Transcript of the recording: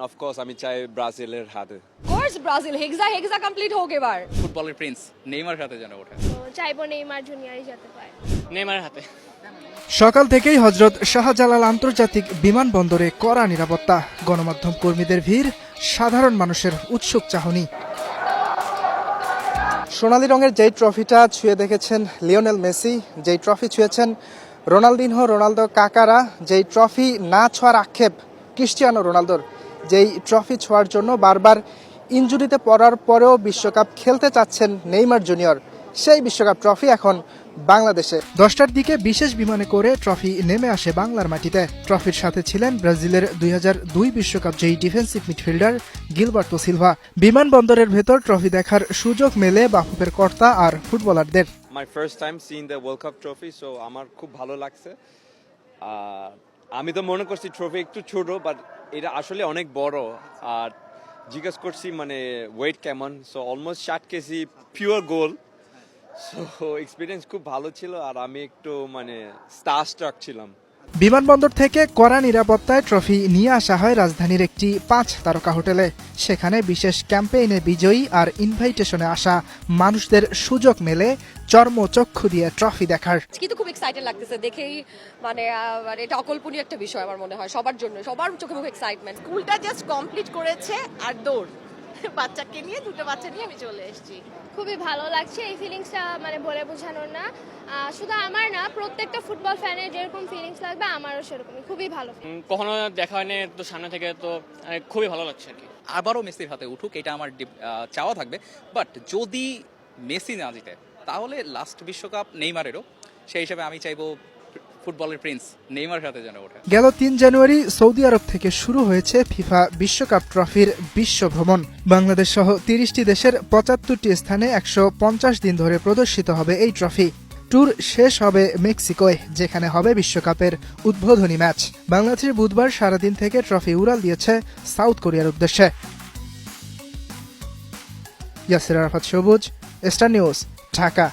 Of course আমি চাই ব্রাজিলের হাতে। কোর্স ব্রাজিল হেক্সা কমপ্লিট হোক এবার। ফুটবলের প্রিন্স নেইমার সাথে যেন ওঠে। তো চাইবো নেইমার জুনিয়রই যেতে পারে। নেইমারের হাতে। সকাল থেকেই হযরত শাহজালাল আন্তর্জাতিক বিমানবন্দরে কড়া নিরাপত্তা, গণমাধ্যম কর্মীদের ভিড়, সাধারণ মানুষের উৎসুক চাহনি। সোনালী রঙের যেই ট্রফিটা ছুঁয়ে দেখেছেন লিওনেল মেসি, যেই ট্রফি ছুঁয়েছেন রোনালদিনহো, রোনালদো কাকারা, যেই ট্রফি না ছোঁয়ার আক্ষেপ ক্রিস্টিয়ানো রোনালদোর, যেই ট্রফি ছোঁয়ার জন্য বারবার ইনজুরিতে পড়ার পরেও বিশ্বকাপ খেলতে চাচ্ছেন নেইমার জুনিয়র, সেই বিশ্বকাপ ট্রফি এখন বাংলাদেশে। 10টার দিকে বিশেষ বিমানে করে ট্রফি নেমে আসে বাংলার মাটিতে। ট্রফির সাথে ছিলেন ব্রাজিলের 2002 বিশ্বকাপ জয়ী ডিফেন্সিভ মিডফিল্ডার গিলবার্তো সিলভা। বিমানবন্দরের ভেতর ট্রফি দেখার সুযোগ মেলে বাফুফের কর্তা আর ফুটবলারদের। My first time seeing the world cup trophy, so আমার খুব ভালো লাগছে। আমি তো মনে করছি ট্রফি একটু ছোট, বাট এটা আসলে অনেক বড়। আর জিজ্ঞেস করছি মানে ওয়েট কেমন, সো অলমোস্ট 60 কেজি পিওর গোল। সো এক্সপিরিয়েন্স খুব ভালো ছিল, আর আমি একটু মানে স্টারস্ট্রাক ছিলাম। বিমানবন্দর থেকে কড়া নিরাপত্তায় ট্রফি নিয়ে আসা হয় রাজধানীর একটি 5 তারকা হোটেলে। সেখানে বিশেষ ক্যাম্পেইনে বিজয়ী আর ইনভাইটেশনে আসা মানুষদের সুযোগ মেলে চর্মচক্ষু দিয়ে ট্রফি দেখার। কিন্তু খুব এক্সাইটেড লাগতেছে দেখেই, মানে এটা অকল্পনীয় একটা বিষয় আমার মনে হয় সবার জন্য, সবার চোখে মুখে এক্সাইটমেন্ট। স্কুলটা জাস্ট কমপ্লিট করেছে আর দৌড়, বাচ্চাকে নিয়ে দুটো বাচ্চা নিয়ে আমি চলে এসেছি। খুবই ভালো লাগছে, এই ফিলিংসটা মানে বলে বোঝানোর না। শুধু আমার না, প্রত্যেকটা ফুটবল ফ্যানের যেরকম ফিলিংস লাগবে আমারও সেরকমই। খুবই ভালো। কখনো দেখা হয়নি তো সামনে থেকে, তো খুবই ভালো লাগছে আর কি। আবারও মেসির হাতে উঠুক, এটা আমার চাওয়া থাকবে। বাট যদি মেসি না জিতে তাহলে লাস্ট বিশ্বকাপ নেইমারেরও, সেই হিসাবে আমি চাইবো ফুটবলের প্রিন্স নেইমার সাথে যেন ওঠে। গেল 3 জানুয়ারি সৌদি আরব থেকে শুরু হয়েছে ফিফা বিশ্বকাপ ট্রফির বিশ্ব ভ্রমণ। বাংলাদেশ সহ 30টি দেশের 75টি স্থানে 150 দিন ধরে প্রদর্শিত হবে এই ট্রফি। ট্যুর শেষ হবে মেক্সিকোয়, যেখানে হবে বিশ্বকাপের উদ্বোধনী ম্যাচ। বাংলাদেশের বুধবার সারাদিন থেকে ট্রফি উড়াল দিয়েছে সাউথ কোরিয়ার উদ্দেশ্যে। ইয়াসির আরাফাত সবুজ, স্টার নিউজ, ঢাকা।